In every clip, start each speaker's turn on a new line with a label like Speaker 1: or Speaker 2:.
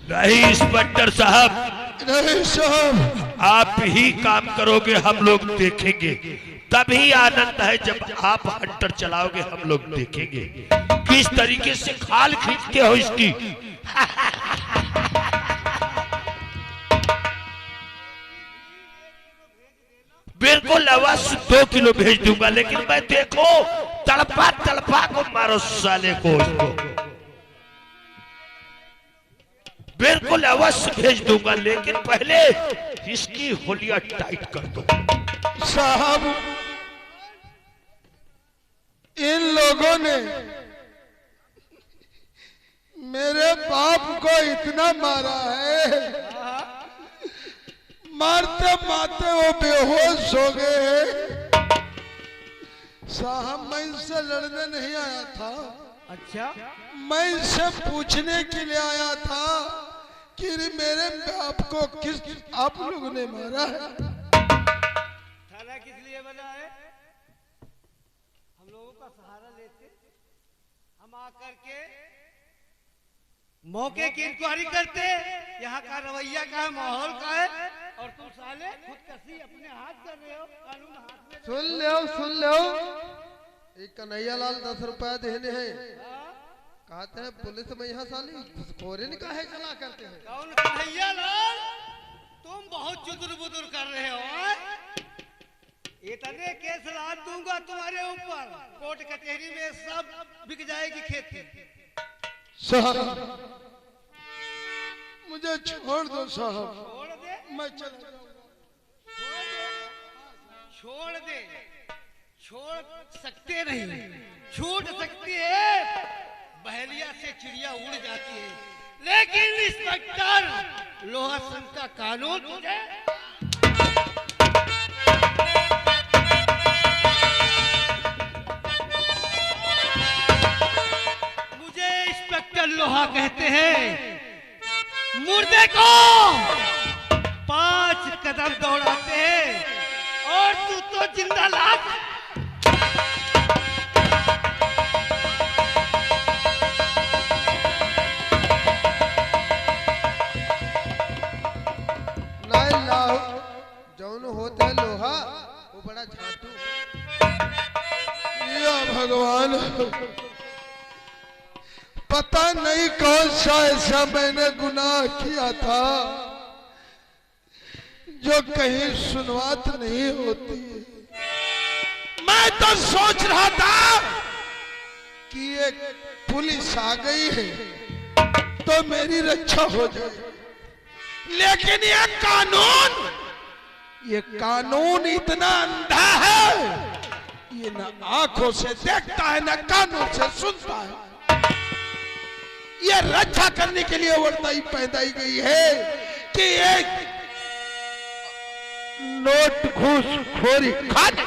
Speaker 1: नहीं इंस्पेक्टर साहब,
Speaker 2: नहीं साहब,
Speaker 1: आप ही काम करोगे, हम लोग देखेंगे। तभी आनंद है जब आप हंटर चलाओगे, हम लोग देखेंगे किस तरीके से खाल खींचते हो इसकी। बिल्कुल अवश्य 2 किलो भेज दूंगा, लेकिन मैं देखो तड़पा तड़पा को मारो साले को इसको। बिल्कुल अवश्य भेज दूंगा, लेकिन पहले इसकी होलिया टाइट कर दो।
Speaker 2: साहब, इन लोगों ने मेरे बाप को इतना मारा है, मारते मारते वो बेहोश हो गए हैं। साहब, मैं इनसे लड़ने नहीं आया था।
Speaker 3: अच्छा,
Speaker 2: मैं इनसे पूछने के लिए आया था कि मेरे बाप को किस आप लोगों ने मारा है।
Speaker 3: थाना किस लिए बना है? हम लोगों का सहारा लेते, हम आकर के मौके की इंक्वायरी करते, यहाँ का रवैया का है, माहौल का है, और तुम साले खुदकशी अपने हाथ कर रहे हो, कानून हाथ में।
Speaker 2: सुन लो, एक कन्हैया लाल 10 रुपया देने हैं। कहते हैं पुलिस में यहाँ साली घुसखोरी काहे चला करते हैं।
Speaker 3: कौन कन्हैया लाल? तुम बहुत चुदुर बुदुर कर रहे हो। इतने केस लाद दूंगा तुम्हारे ऊपर, कोर्ट कचहरी में सब बिक जाएगी खेती।
Speaker 2: साहब, मुझे छोड़ दो साहब,
Speaker 3: छोड़ दे,
Speaker 2: मैं चला जाऊंगा।
Speaker 3: छोड़ दे, छोड़ सकते नहीं, छूट सकती है। बहेलिया से चिड़िया उड़ जाती है, लेकिन इंस्पेक्टर लोहा संघ का कानून तुझे। मुझे इंस्पेक्टर लोहा कहते हैं। मुर्दे को 5 कदम दौड़ाते हैं और तू तो जिंदा लाश।
Speaker 2: जौन होता है लोहा, वो बड़ा झाटू। या भगवान, पता नहीं कौन सा ऐसा मैंने गुनाह किया था जो कहीं सुनवात नहीं होती। मैं तो सोच रहा था कि एक पुलिस आ गई है तो मेरी रक्षा हो जाए, लेकिन ये कानून इतना अंधा है, ये न आंखों से देखता है न कानों से सुनता है। ये रक्षा करने के लिए वर्ताई पैदाई गई है कि एक नोट घूसखोरी खाने।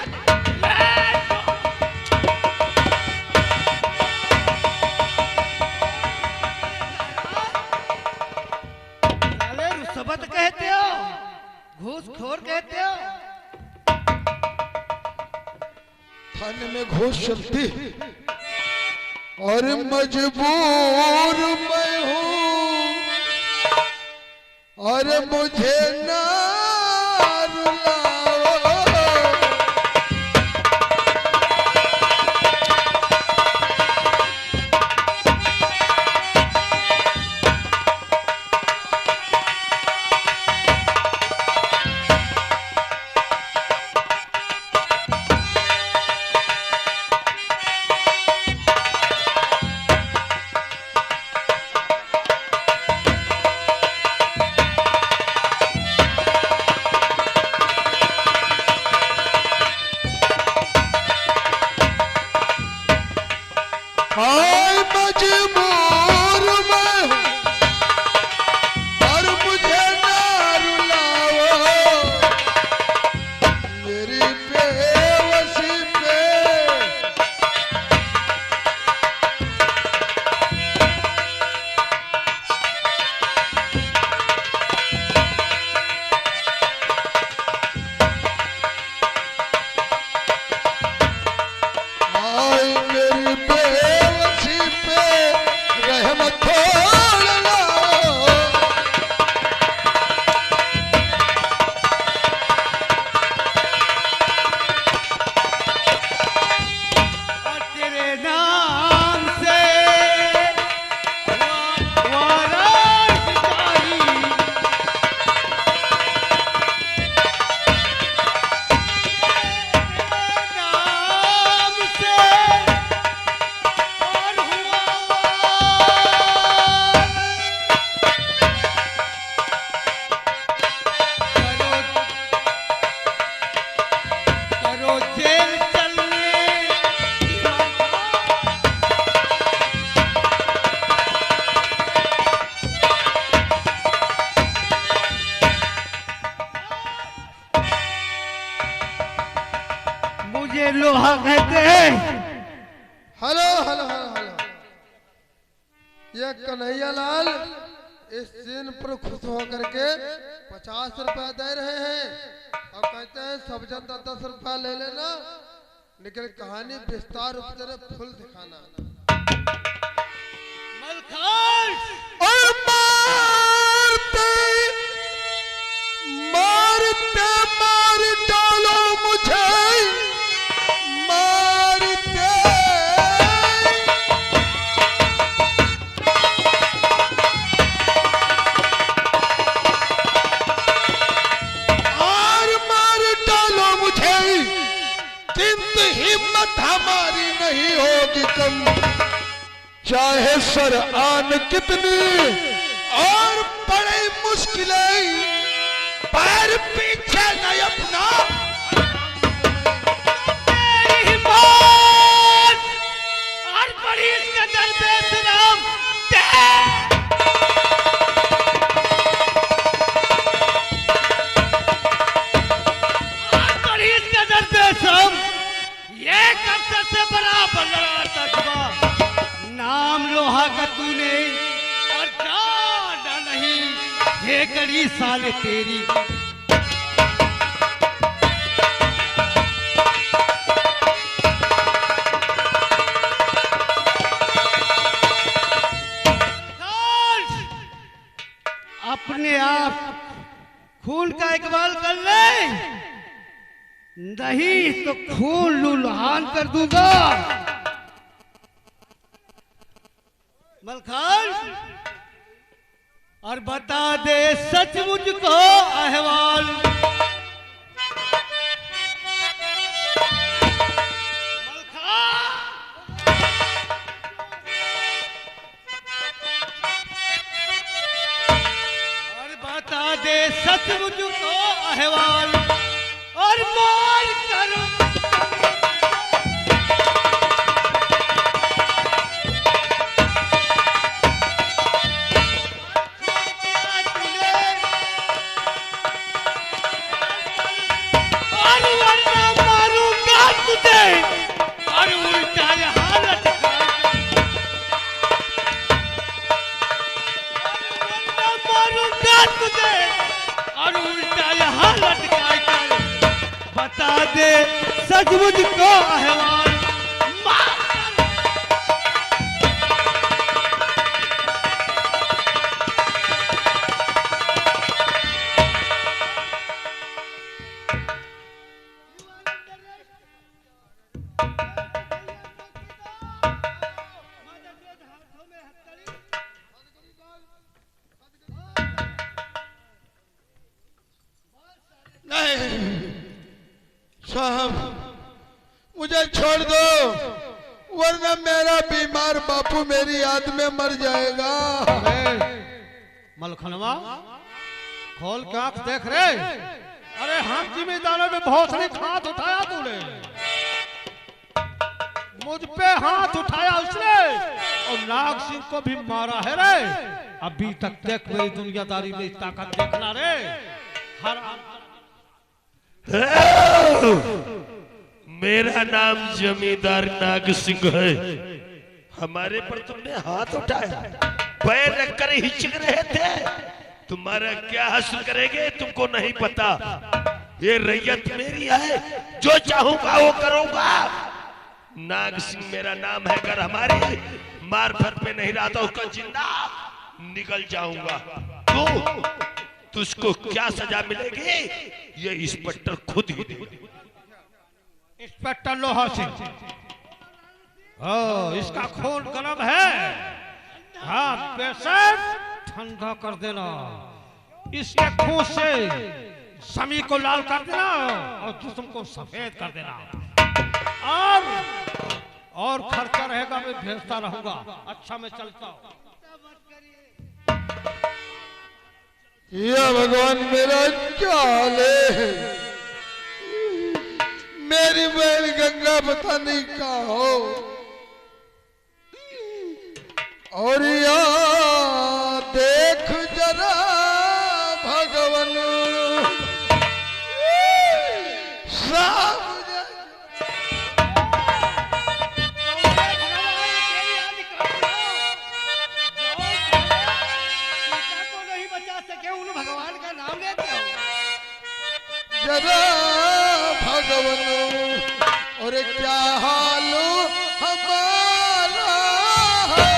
Speaker 3: रुस्सबत कहते हो, घूसखोर कहते हो।
Speaker 2: थाने में घूस चलती और मजबूर मैं हूँ और मुझे ना रुलाओ। हम छोड़ लो।
Speaker 3: और तेरे नाम से वाराणसी जाई। नाम से और हुआ करो जेल चलने मुझे लोहा कहते हैं।
Speaker 2: हेलो हेलो हेलो हेलो, ये कन्हैया लाल इस सीन पर खुश होकर के 50 रुपया दे रहे हैं और कहते हैं सब जनता 10 रुपया ले लेना, लेकिन कहानी विस्तार रूप से फुल दिखाना।
Speaker 3: मलखान
Speaker 2: और मारते मारते मार डालो मुझे, मारते और मार डालो मुझे, किंतु हिम्मत हमारी नहीं होगी कम, चाहे सर आन कितनी और बड़ी मुश्किलें, पैर पीछे नहीं अपना।
Speaker 3: तेरी हिम्मत और बड़ी कदर बेशरम और बड़ी कदर बेशरम, ये कब से बराबर लड़ा तकबा। नाम लोहा का तूने और जाना नहीं, ये कड़ी साले तेरी। अपने आप खून का इकबाल कर ले, नहीं तो खून लुलहान कर दूंगा। मलखान और बता दे सच मुझको अहवाल। और बता दे सच मुझको अहवाल और मार कर और वरना मारूंगा तुझे और उल्टा यहाँ लटका, वरना मारूंगा तुझे और उल्टा यहाँ लटका कर बता दे सच मुझको अहवाल। मार कर।
Speaker 2: नहीं साहब, मुझे छोड़ दो, वरना मेरा बीमार बापू मेरी याद में मर जाएगा।
Speaker 4: मलखनवा खोल के आंख देख रे। अरे हम जिम्मेदारों में भौसले हाथ उठाया तूने, मुझ पे हाथ उठाया उसने और नाग सिंह को भी मारा है रे। अभी तक देख मेरी दुनियादारी में ताकत देखना रे। हर
Speaker 1: मेरा नाम जमींदार नाग सिंह है, हमारे पर तुमने हाथ उठाया, पैर रखकर हिचक रहे थे। तुम्हारा क्या हासिल करेंगे तुमको नहीं पता। ये रैयत मेरी है, जो चाहूंगा वो करूंगा। नाग सिंह मेरा नाम है, अगर हमारी मार्फत पे नहीं रहा तो उसका जिंदा निकल जाऊंगा। तो तुझको क्या सजा मिलेगी ये इंस्पेक्टर खुद ही देगा।
Speaker 4: इंस्पेक्टर लोहा सिंह, इसका खून गर्म है, हाँ पेशेंट ठंडा कर देना, इसके खून से समी को लाल कर देना और जिस्म को सफेद कर देना, और खर्चा रहेगा मैं भेजता रहूंगा। अच्छा मैं चलता हूँ।
Speaker 2: या भगवान मेरा चाले, मेरी बहन गंगा पता नहीं कहाँ हो, और या देख जरा भगवान सब
Speaker 3: भगवान का नाम लेते हो
Speaker 2: जरा भगवान, और क्या हाल हमारा है।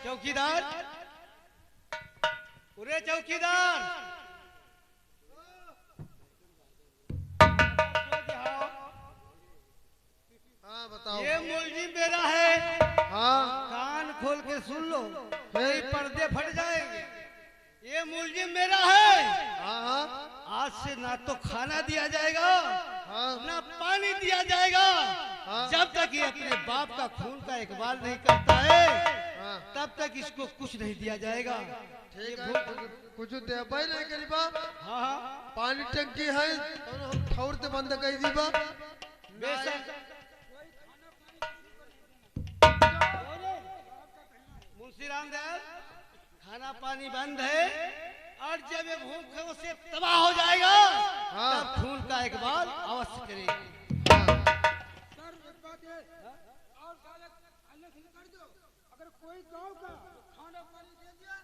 Speaker 3: चौकीदार, पूरे चौकीदार,
Speaker 2: हाँ बताओ।
Speaker 3: ये मुलजिम मेरा है,
Speaker 2: हाँ
Speaker 3: कान खोल के सुन लो, नहीं पर्दे फट जाएंगे। ये मुलजिम मेरा है,
Speaker 2: हाँ हाँ
Speaker 3: आज से ना तो खाना दिया जाएगा
Speaker 2: हाँ
Speaker 3: ना पानी दिया जाएगा,
Speaker 2: हाँ।
Speaker 3: जब तक ये अपने बाप का खून का इकबाल नहीं करता है
Speaker 2: हाँ।
Speaker 3: तब तक इसको कुछ नहीं दिया जाएगा।
Speaker 2: ठीक है, कुछ दे भाई नहीं करी बा,
Speaker 3: हाँ हाँ
Speaker 2: पानी टंकी है हम ठौर ते बंद कर दी बा।
Speaker 3: बेशक मुंशी रामदयाल, खाना पानी बंद है और जब ये भूख से तबाह हो जाएगा
Speaker 2: हाँ।
Speaker 3: तब खून का इकबाल अवश्य करेगी।
Speaker 5: अगर कोई गांव का खाना पानी दे दिया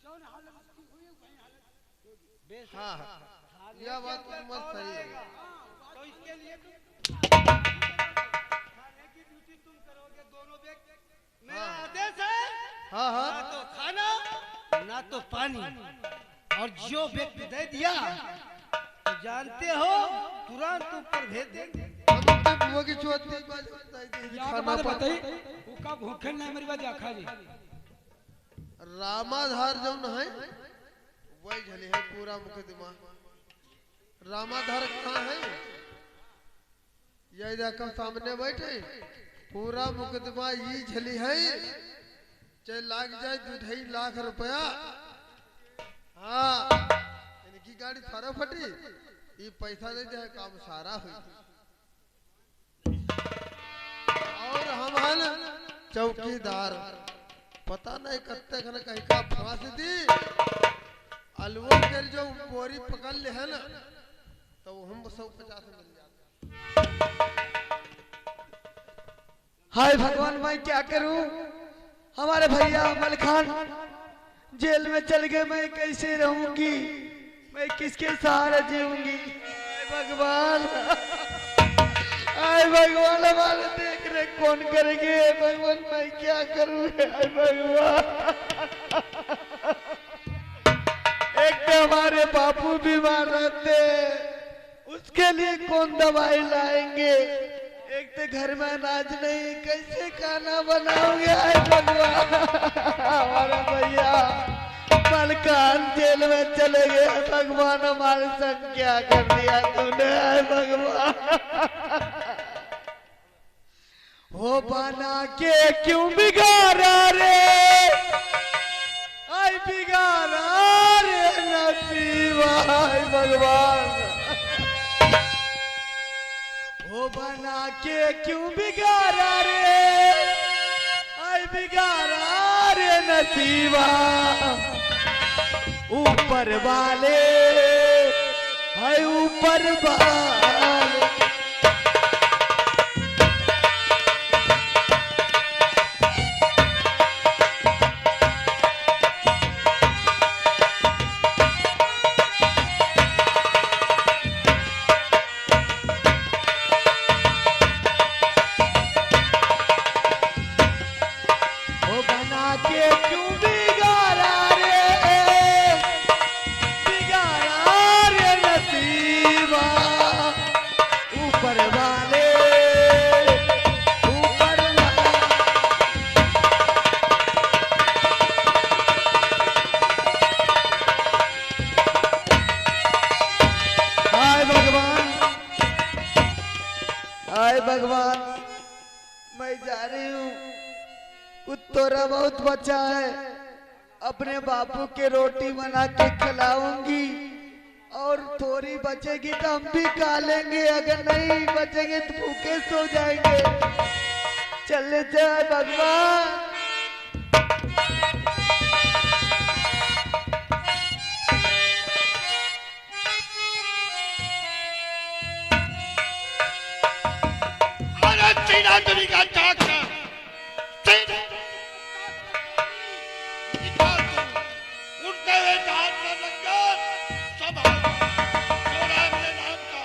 Speaker 5: जौन हालत उसकी हुई वही हालत होगी।
Speaker 2: हाँ हाँ यह बात मत सही है।
Speaker 3: तो इसके लिए खाने की ड्यूटी तुम करोगे दोनों व्यक्ति। मेरा आदेश है
Speaker 2: हाँ हाँ
Speaker 3: ना तो खाना ना तो पानी, और जो व्यक्ति दे दिया तो जानते हो तुरंत ऊपर भेज देंगे।
Speaker 2: हम तो बुआ की चौथी बात खाना
Speaker 5: बताई उका भूखे नहीं मेरी बात आखा जी।
Speaker 2: रामाधार जो न है वही झली है पूरा मुकदमा। रामाधार कहाँ है? यही देखो सामने बैठे, पूरा मुकदमा ये झली है, चाहे लाग जाए 2.5 लाख रुपया। हाँ इनकी गाड़ी थारा फटी, ये पैसा दे दे काम सारा हुई। और हम है ना चौकीदार, पता नहीं कत्ते खन कहीं का फांस दी, अलवो के जो बोरी पकड़ ले है ना तो हम 150 मिल जाते।
Speaker 5: हाय भगवान मैं क्या करूं, हमारे भैया अमल खान जेल में चल गए, मैं कैसे रहूंगी, मैं किसके सहारे जीऊंगी। भगवान आए भगवान हमारे देख रहे कौन करेंगे। भगवान मैं क्या करूं भगवान। एक तो हमारे बापू बीमार रहते, उसके लिए कौन दवाई लाएंगे? एक तो घर में अनाज नहीं, कैसे खाना बनाओगे? आए भगवान, हमारे भैया मलकान जेल में चले गए। भगवान हमारे संग क्या कर दिया तूने? आए भगवान, वो बना के क्यों बिगाड़ा रे? आई बिगाड़ा रे नसीबा। आए भगवान, वो बना के क्यों बिगाड़ा रे? आई बिगाड़ा रे नसीबा। ऊपर वाले, हाय ऊपर वाले, भगवान मैं जा रही हूँ। तोरा बहुत बचा है, अपने बापू के रोटी बना के खिलाऊंगी और थोड़ी बचेगी तो हम भी खा लेंगे। अगर नहीं बचेंगे तो भूखे सो जाएंगे। चले जाए भगवान।
Speaker 1: चीनाचुरी का चाचा उठते हुए जहाज में लंगर सब चोरा मेरे नाम का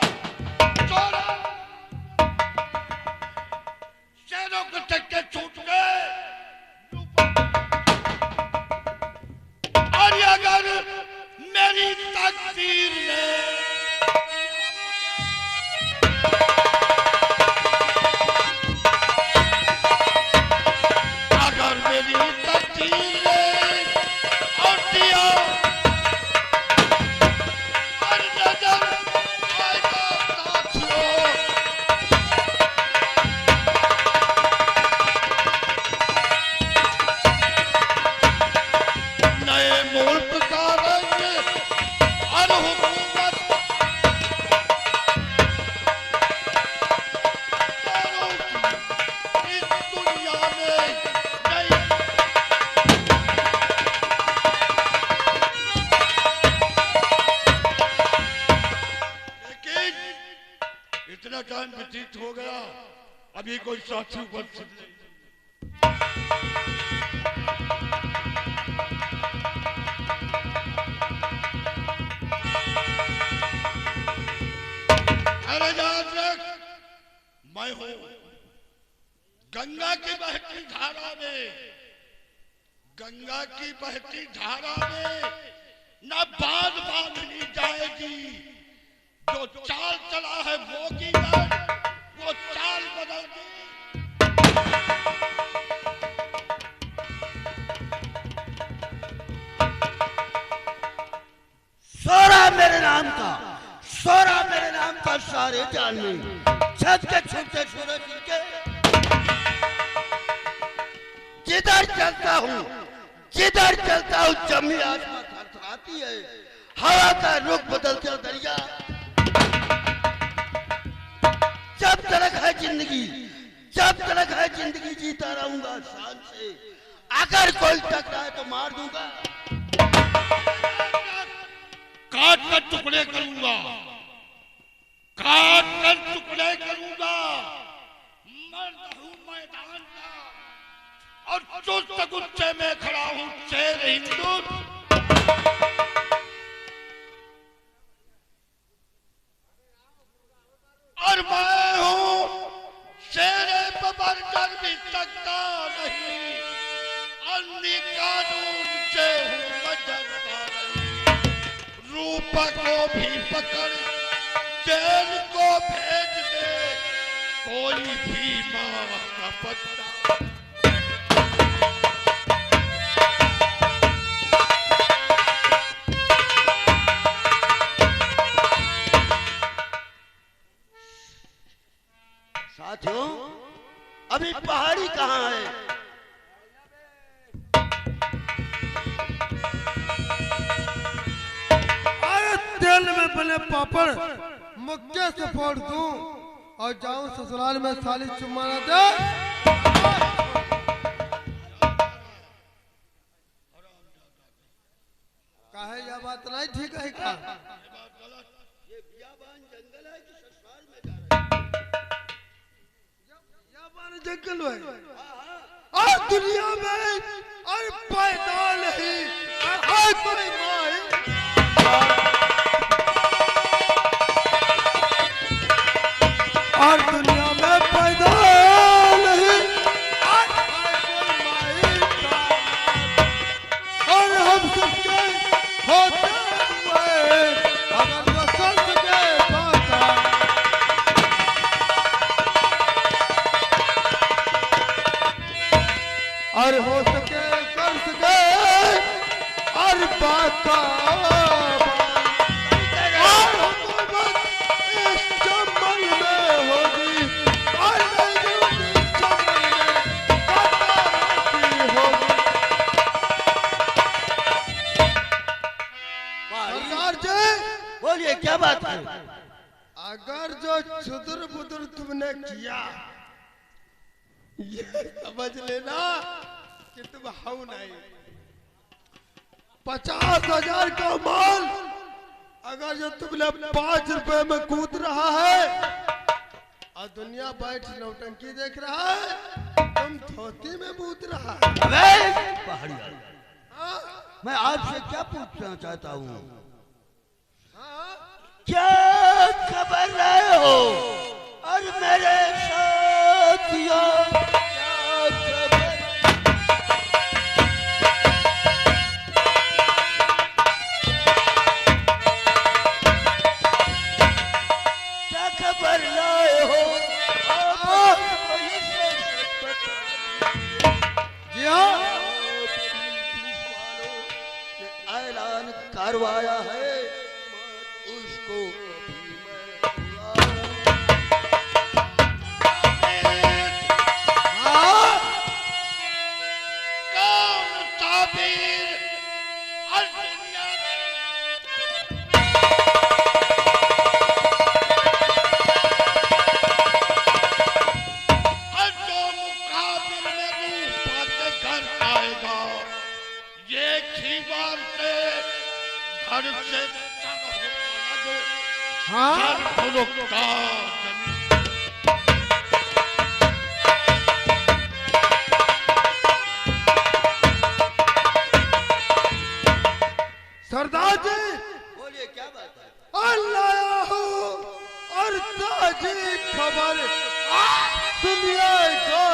Speaker 1: चोरा। शेरों के चक्के छूट गए और अगर मेरी तकदीर में इतना टाइम व्यतीत हो गया, अभी कोई साथी उपस्थित नहीं। अरे याद रख, मैं हूं गंगा की बहती धारा में, गंगा की बहती धारा में न बांध बांधनी जाएगी। जो चाल चला है वो की वो चाल बदल दी।
Speaker 6: सोरा मेरे नाम का, सोरा मेरे नाम का सारे जान में छत के छूटे सूरज के जिधर चलता हूँ, जिधर चलता हूँ जमी आसमां थरथराती है। हवा का रुख बदलता दरिया। जब तक है जिंदगी, जब तक है जिंदगी जीता रहूंगा शान से। अगर कोई टकराए तो मार दूंगा,
Speaker 1: काट कर टुकड़े करूंगा, काट कर टुकड़े करूंगा। मर्द हूं मैदान का और चुस्त गुस्से में खड़ा हूं शेर हिंदू। और मैं हूं शेरे पर बढ़कर भी सकता नहीं, अन्य कानून से हूं मैं डरता नहीं। रूप को भी पकड़
Speaker 2: जेल को भेज दे कोई भी माँ का पत्ता।
Speaker 6: साथियों, अभी पहाड़ी कहाँ है?
Speaker 2: अरे तेल में बने पापड़ मुक्के से फोड़ दूं और जाऊं ससुराल में साली चुम्मा ना दे। काहे यह बात नहीं ठीक है का?
Speaker 6: ये बियाबान जंगल है कि ससुराल में जा रहे
Speaker 2: बियाबान जंगल है और दुनिया में और पैदा नहीं और कोई माँ और दुनिया में पैदा नहीं और हम सबके होते हुए अगर वो कर सके बाता और हो सके कर सके और बाता
Speaker 6: बोलिए क्या बात है?
Speaker 2: अगर जो चुदुर बुदुर तुमने किया ये समझ लेना कि तुम हाउ नहीं। 50,000 का माल अगर जो तुमने 5 रुपए में कूद रहा है और दुनिया बैठ नौटंकी देख रहा है, तुम धोती में बूत रहा है।
Speaker 6: अबे पहाड़िया, मैं आपसे क्या पूछना चाहता हूँ? क्या खबर रहे हो और मेरे साथियों क्या खबर? क्या खबर लाए हो आप?
Speaker 2: जी हाँ,
Speaker 6: ऐलान करवाया है उसको
Speaker 2: सरदार जी
Speaker 6: बोलिए क्या बात है?
Speaker 2: लाया हूँ और ताजी खबर सुनिएगा।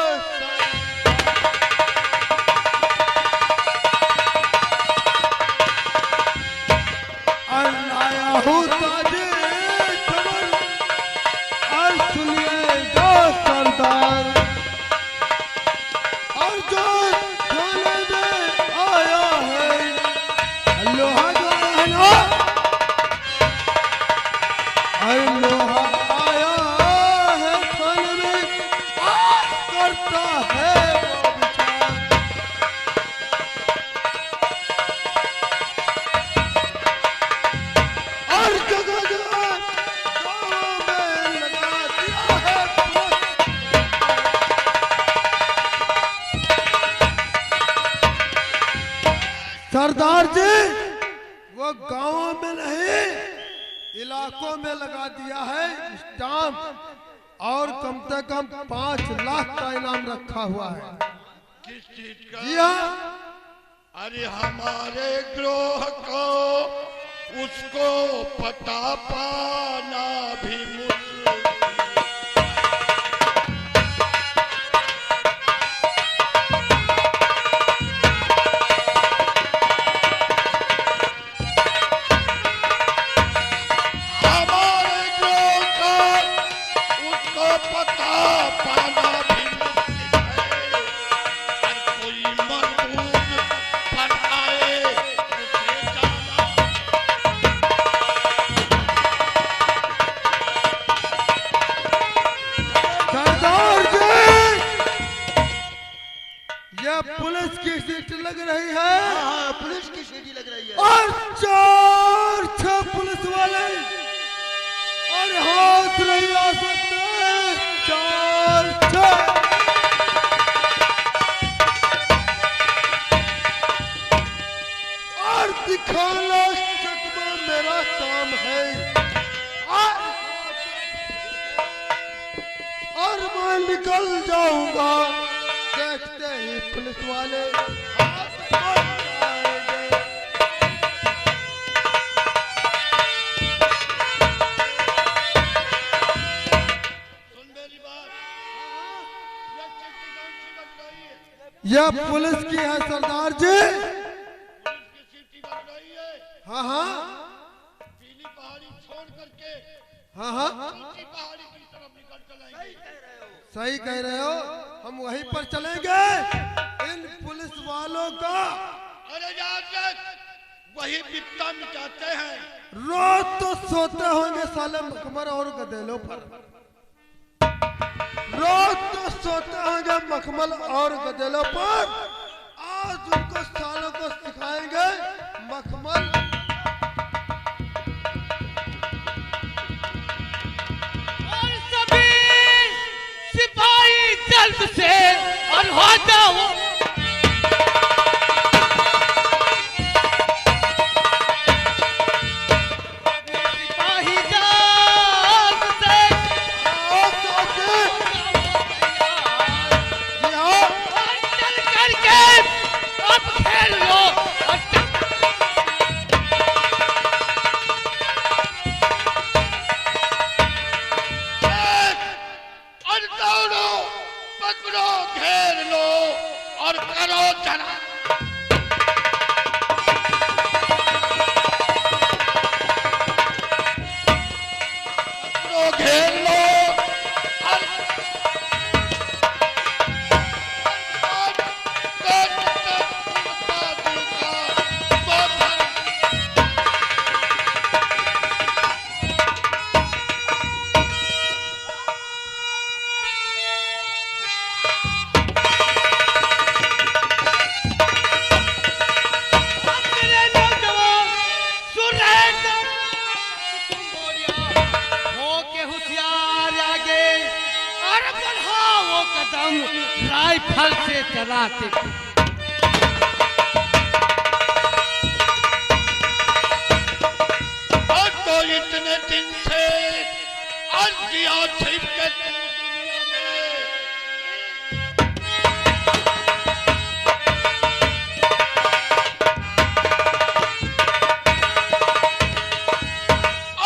Speaker 2: लाया हूँ ताजी खबर और सुनिएगा सरदार। और जो थाने में आया है लोहा जो है ना, और लोहा आया है थाने में करता है वो विचार। और जगह जगह गाँव में लगा दिया है सरदार जी। वो गांवों में नहीं इलाकों में लगा दिया है स्टाम्प और कम से कम 5 लाख का इनाम रखा हुआ है।
Speaker 7: किस चीज का?
Speaker 2: जी हाँ,
Speaker 7: अरे हमारे ग्रोह को उसको पता पाना भी मुश्किल। हमारे ग्रोह
Speaker 2: ये पुलिस की सीट लग रही है
Speaker 6: हाँ पुलिस की सीटी लग रही है।
Speaker 2: और 4-6 पुलिस वाले और हाथ नहीं आ सकते। 4-6 और दिखाना चकमा मेरा काम है। और मैं निकल जाऊंगा, देखते ही पुलिस वाले हाथ बढ़ जाएंगे।
Speaker 7: सुन मेरी बात, ये चिट्ठी कौन सी बन रही है?
Speaker 2: यह पुलिस की है सरदार जी।
Speaker 7: पुलिस की सीटी बन रही है।
Speaker 2: हाँ हाँ
Speaker 7: पीली पहाड़ी छोड़ करके
Speaker 2: हाँ हाँ
Speaker 7: ऊंची पहाड़ी की तरफ निकल चलेंगे।
Speaker 2: सही कह रहे हो, हम वहीं पर चलेंगे। इन पुलिस वालों का
Speaker 7: अरे यार वही बित्ता मिटाते हैं।
Speaker 2: रोज तो सोते होंगे साले मखमर और गधेलों पर। रोज तो सोते होंगे मखमल और गधेलों पर। आज उनको सालों को सिखाएंगे मखमल।
Speaker 3: और सभी सिपाही जल्द से और हो जाओ। सिपाही जल्द से
Speaker 2: आओ साथी, जी हाँ।
Speaker 3: और चल करके अब खेल लो और
Speaker 7: और दौड़ो, पकड़ो, घेर लो और करो चला। पकड़ो, घेर लो और
Speaker 3: मेरे नौजवान सुन रहे थे। तुम बोलिया हो के होशियार आगे और बढ़ाओ कदम राइफल से चलाते।
Speaker 7: और तो इतने दिन से अर्जिया छिप के तुम दुनिया में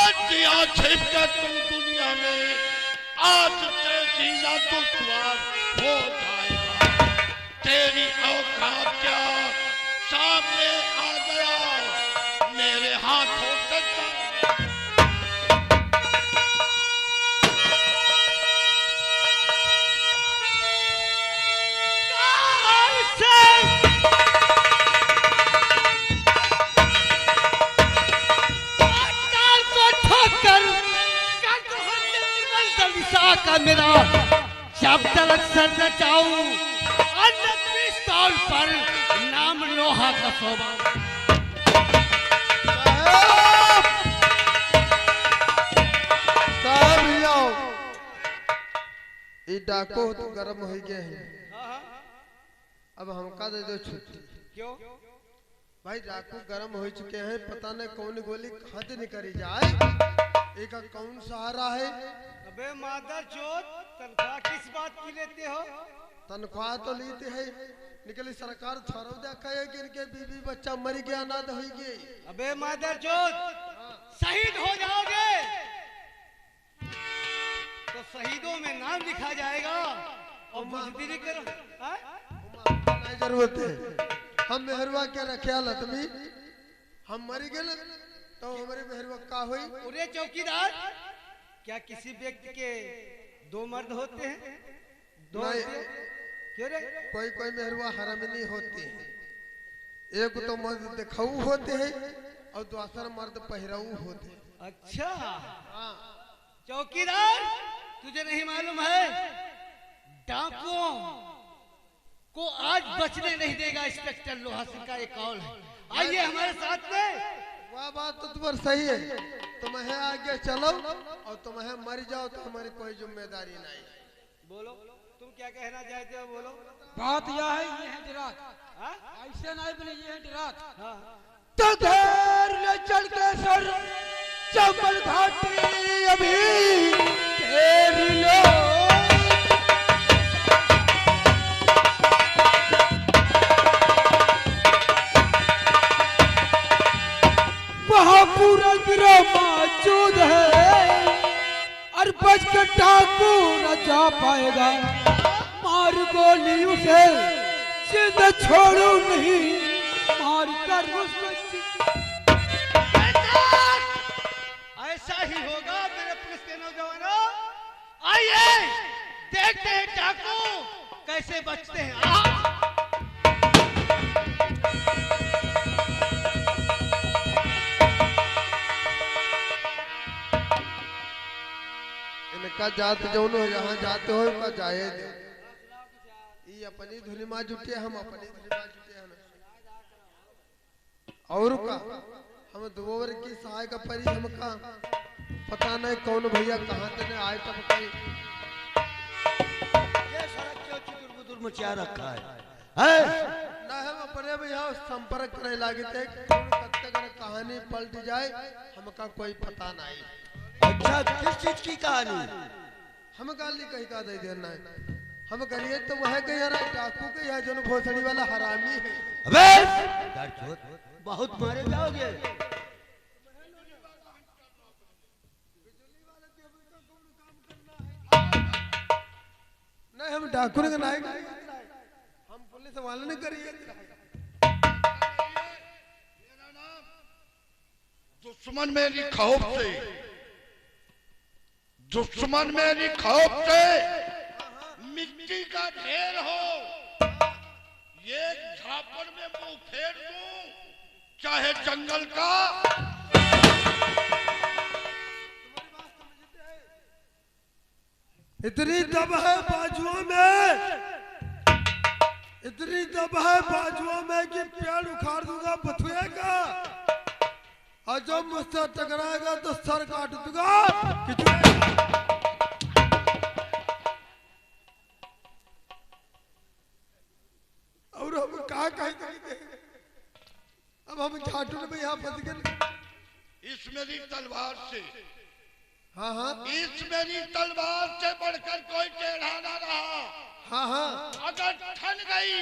Speaker 7: अर्जिया छिप के तुम दुनिया में आज से जीना दुश्वार हो जाएगा। तेरी औकात क्या सामने आ गया मेरे हाथों से जाने।
Speaker 3: काल से काल को ठोकर काल को हमने मंजिल दिशा का मेरा जब तक सर न जाऊं अन्य पिस्तौल पर नाम लोहा का शोभा।
Speaker 2: साहब ही आओ। ये डाको तो गरम हो गए हैं। अब हमका दे दो छुट्टी।
Speaker 3: क्यों?
Speaker 2: भाई डाकू गरम हो चुके हैं, पता नहीं कौन गोली हद निकली जाए। एक कौन सहारा है?
Speaker 3: अबे मादर चोद तनख्वाह किस बात की लेते हो?
Speaker 2: तनख्वाह तो लेते हैं, निकली सरकार छोड़ देखा है कि इनके बीवी बच्चा मर गया, अनाथ हो गई।
Speaker 3: अबे मादर चोद शहीद हो जाओगे तो शहीदों में नाम लिखा जाएगा और बुजदिली करो। हाँ?
Speaker 2: नहीं जरूरत है, हम मेहरवा के रखे आदमी, हम मर गए तो हमारे मेहरवा का हुई।
Speaker 3: पूरे चौकीदार क्या किसी व्यक्ति के दो मर्द होते हैं? दो
Speaker 2: नहीं।
Speaker 3: होते हैं? क्यों रे?
Speaker 2: कोई कोई मेहरवा हरामनी होते हैं। एक तो मर्द दिखाऊ होते हैं और दूसरा मर्द पहराऊ होते हैं।
Speaker 3: अच्छा
Speaker 2: हाँ।
Speaker 3: चौकीदार तुझे नहीं मालूम है डाकुओं को आज बचने नहीं देगा। इंस्पेक्टर लोहा सिंह का एक कॉल है, आइए हमारे साथ में।
Speaker 2: वह बात तो तुम्हारी सही है, तुम्हें आगे चलो और तुम्हें मर जाओ तो हमारी कोई जिम्मेदारी नहीं।
Speaker 3: बोलो तुम क्या कहना चाहते हो, बोलो।
Speaker 5: बात यह है, ये है डरात, ऐसे नहीं बोले, ये है डरात।
Speaker 2: तो धैर ले चल के सर चंबल घाटी अभी घेर लो। वहाँ पूरा गिरोह मौजूद है और बच के डाकू न जा पाएगा। मार गोली उसे जिंदा छोड़ू नहीं, मार कर उसको।
Speaker 3: ऐसा ही होगा मेरे पुलिस के नौजवानों। आइए देखते हैं डाकू कैसे बचते हैं।
Speaker 2: इनका जात जौन हो, जहाँ जाते हो का जाए दे। ये अपनी धुनी माँ जुटे, हम अपनी धुनी माँ जुटे हैं। और का हम दोवर की सहाय का परी, हमका पता नहीं कौन भैया कहाँ से आए तब कहीं।
Speaker 6: ये सड़क क्यों चुदुर बुदुर मचा रखा है?
Speaker 2: ना हम अपने में यहाँ संपर्क करे लागे थे, कब तक कहानी पलट जाए हमका कोई पता नहीं।
Speaker 6: अच्छा किस चीज की कहानी?
Speaker 2: हम गाली कहीं का दे देना है, हम करिए तो वह कहीं यार डाकू के यहाँ जो भोसड़ी वाला हरामी है।
Speaker 6: अबे बहुत मारे जाओगे।
Speaker 2: नहीं हम डाकू ने नहीं, हम पुलिस वाले ने करिए।
Speaker 7: दुश्मन मेरी खौफ से, दुश्मन मेरी खौफ से मिट्टी का ढेर हो, ये झापड़ में मुंह फेर दूं, चाहे जंगल का।
Speaker 2: इतनी दब है बाजुओं में, इतनी दब है बाजुओं में कि पेड़ उखाड़ दूंगा बथुए का, और जो मुझसे टकराएगा तो सर काट दूंगा। और हम कहाँ कहेंगे, अब हम झाटू में यहाँ फंस गए।
Speaker 7: इस मेरी तलवार से,
Speaker 2: हाँ हाँ
Speaker 7: इस मेरी तलवार से बढ़कर कोई टेढ़ा ना रहा।
Speaker 2: हाँ हाँ
Speaker 7: अगर ठन गई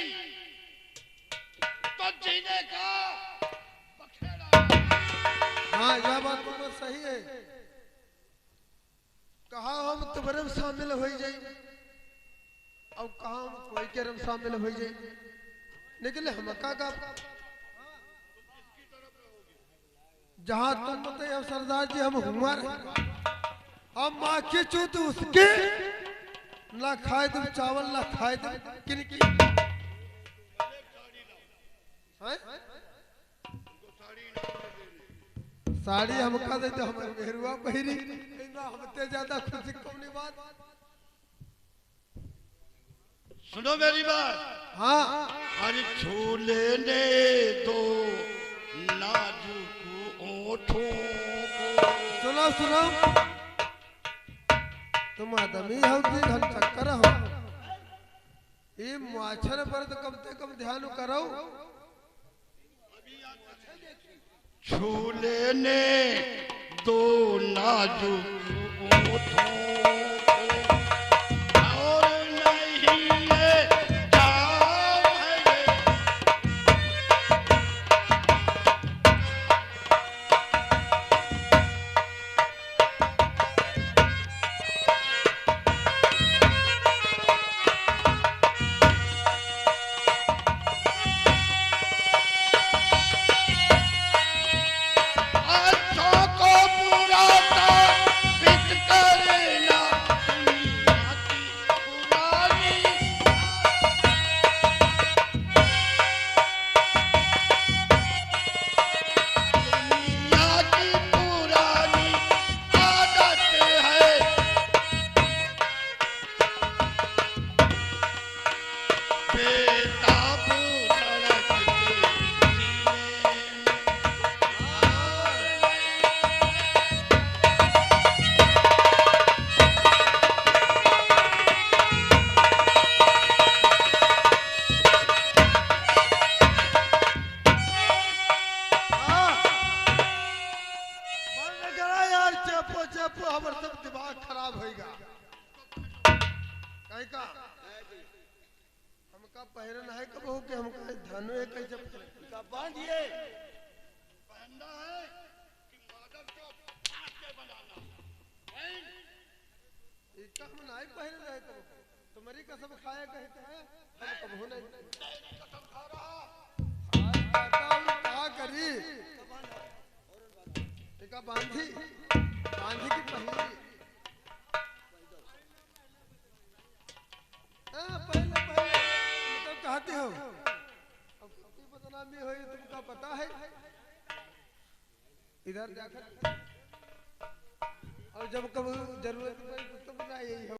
Speaker 7: तो जीने का बखेड़ा।
Speaker 2: हाँ यह बात तो सही है। कहा हम तुम्हारे में शामिल हो जाए, अब कहा हम कोई के रम शामिल हो जाए, लेकिन हम का जहाँ तुम बताए सरदार जी हम हुमार, हम माँ की चूत उसके ना खाए तुम चावल ना खाए तुम किनकी। साड़ी हमका दे तो हम मेहरुआ पहिरी, हमते ज्यादा खुशी कौन बात।
Speaker 7: सुनो मेरी बात।
Speaker 2: हाँ
Speaker 7: अरे छू लेने दो नाजुक ओठों को।
Speaker 2: सुनो सुनो, तुम आदमी हो कि घन चक्कर हो, ये माछर पर तो कम से कम ध्यान करो।
Speaker 7: छू लेने दो नाजुक ओठों को, और नहीं ये जाम है ये। अच्छा को पूरा था पिट कर
Speaker 2: है का हमका पहरन है कब हो के हमका धनु है कैसे
Speaker 6: का बांधिए
Speaker 7: पहनना है कि मादर को फाड़ के बनाना पहन।
Speaker 2: इका हम नहीं पहन रहे तो तुम्हारी कसम खाया कहते हैं हम कब हो नहीं
Speaker 7: कसम खा रहा
Speaker 2: क्या करी इका बांधी बांधी की पहली पहले पहले मतलब कहते हो अब अपनी बदनामी हुई तुमका पता है इधर जाकर और जब कब जरूरत पड़ी तो तुम ना यही हो